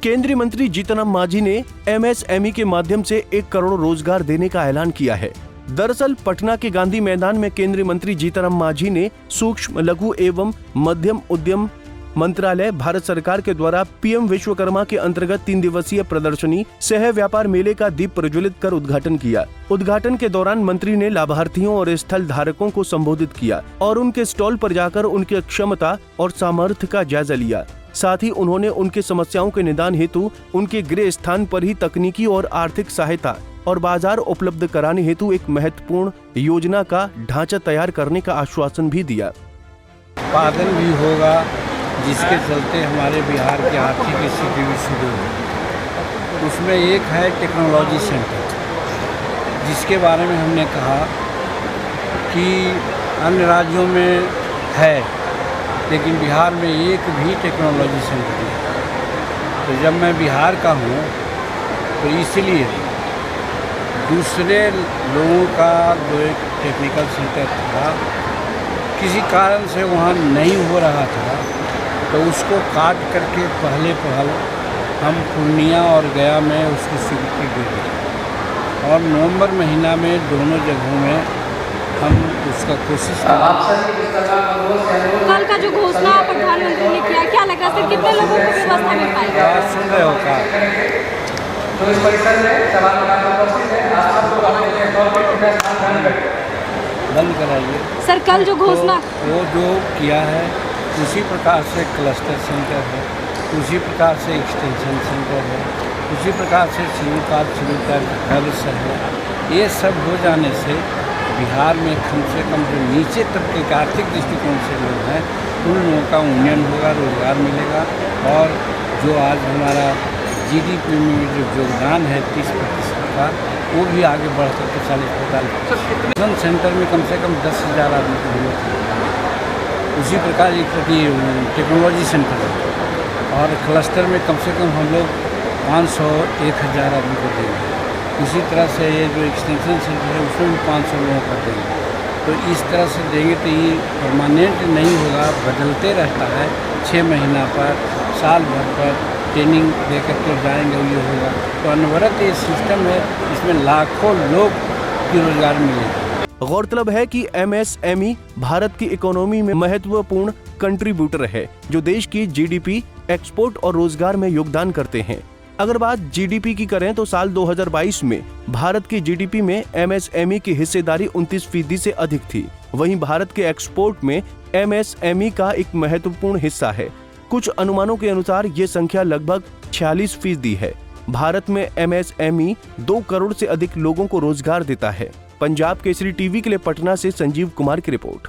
केंद्रीय मंत्री जीतन राम मांझी ने MSME के माध्यम से 1 करोड़ रोजगार देने का ऐलान किया है। दरअसल पटना के गांधी मैदान में केंद्रीय मंत्री जीतन राम मांझी ने सूक्ष्म, लघु एवं मध्यम उद्यम मंत्रालय भारत सरकार के द्वारा PM विश्वकर्मा के अंतर्गत 3 दिवसीय प्रदर्शनी सह व्यापार मेले का दीप प्रज्वलित कर उद्घाटन किया। उद्घाटन के दौरान मंत्री ने लाभार्थियों और स्थल धारकों को संबोधित किया और उनके स्टॉल पर जाकर उनकी क्षमता और सामर्थ्य का जायजा लिया। साथ ही उन्होंने उनके समस्याओं के निदान हेतु उनके गृह स्थान पर ही तकनीकी और आर्थिक सहायता और बाजार उपलब्ध कराने हेतु एक महत्वपूर्ण योजना का ढांचा तैयार करने का आश्वासन भी दिया। उत्पादन भी होगा, जिसके चलते हमारे बिहार की आर्थिक स्थिति भी सुदृढ़ है। उसमें एक है टेक्नोलॉजी सेंटर, जिसके बारे में हमने कहा कि अन्य राज्यों में है, लेकिन बिहार में एक भी टेक्नोलॉजी सेंटर नहीं। तो जब मैं बिहार का हूँ तो इसलिए दूसरे लोगों का जो एक टेक्निकल सेंटर था, किसी कारण से वहाँ नहीं हो रहा था, तो उसको काट करके पहले हम पूर्णिया और गया में उसकी स्वीकृति दे दी और नवंबर महीना में दोनों जगहों में हम उसका कोशिश कल का जो घोषणा प्रधानमंत्री ने किया, क्या लगा सर कितने लोगों को व्यवस्था मिल पाएगी? सुन रहे हो का तो इस परिसर में सवाल उपस्थित है, आप लोग अपने तौर पर बंद कराइए सर। कल जो घोषणा वो जो किया है उसी प्रकार से क्लस्टर सेंटर है, उसी प्रकार से एक्सटेंशन सेंटर है, उसी प्रकार से सिविल हर्ष है। ये सब हो जाने से बिहार में कम से कम जो नीचे तबके के आर्थिक दृष्टिकोण से लोग हैं, उन लोगों का उन्नयन होगा, रोजगार मिलेगा और जो आज हमारा GDP में जो योगदान है 30% का, वो भी आगे बढ़ करके 40-45। सेंटर में कम से कम 10,000 आदमी को जरूरत है। उसी प्रकार एक टेक्नोलॉजी सेंटर है और क्लस्टर में कम से कम हम लोग 500-1,000 आदमी को देंगे। उसी तरह से ये जो एक्सटेंशन सेंटर है उसमें भी 500 लोगों का देंगे। तो इस तरह से देंगे तो ये परमानेंट नहीं होगा, बदलते रहता है। 6 महीना पर, साल भर पर ट्रेनिंग देकर के जाएंगे, ये होगा। तो अनवरत ये सिस्टम है, इसमें लाखों लोग की रोजगार मिलेगा। गौरतलब है कि MSME भारत की इकोनॉमी में महत्वपूर्ण कंट्रीब्यूटर है, जो देश की GDP, एक्सपोर्ट और रोजगार में योगदान करते हैं। अगर बात GDP की करें तो साल 2022 में भारत की GDP में MSME की हिस्सेदारी 29% से अधिक थी। वहीं भारत के एक्सपोर्ट में MSME का एक महत्वपूर्ण हिस्सा है। कुछ अनुमानों के अनुसार ये संख्या लगभग 46% है। भारत में MSME 2 करोड़ से अधिक लोगों को रोजगार देता है। पंजाब केसरी टीवी के लिए पटना से संजीव कुमार की रिपोर्ट।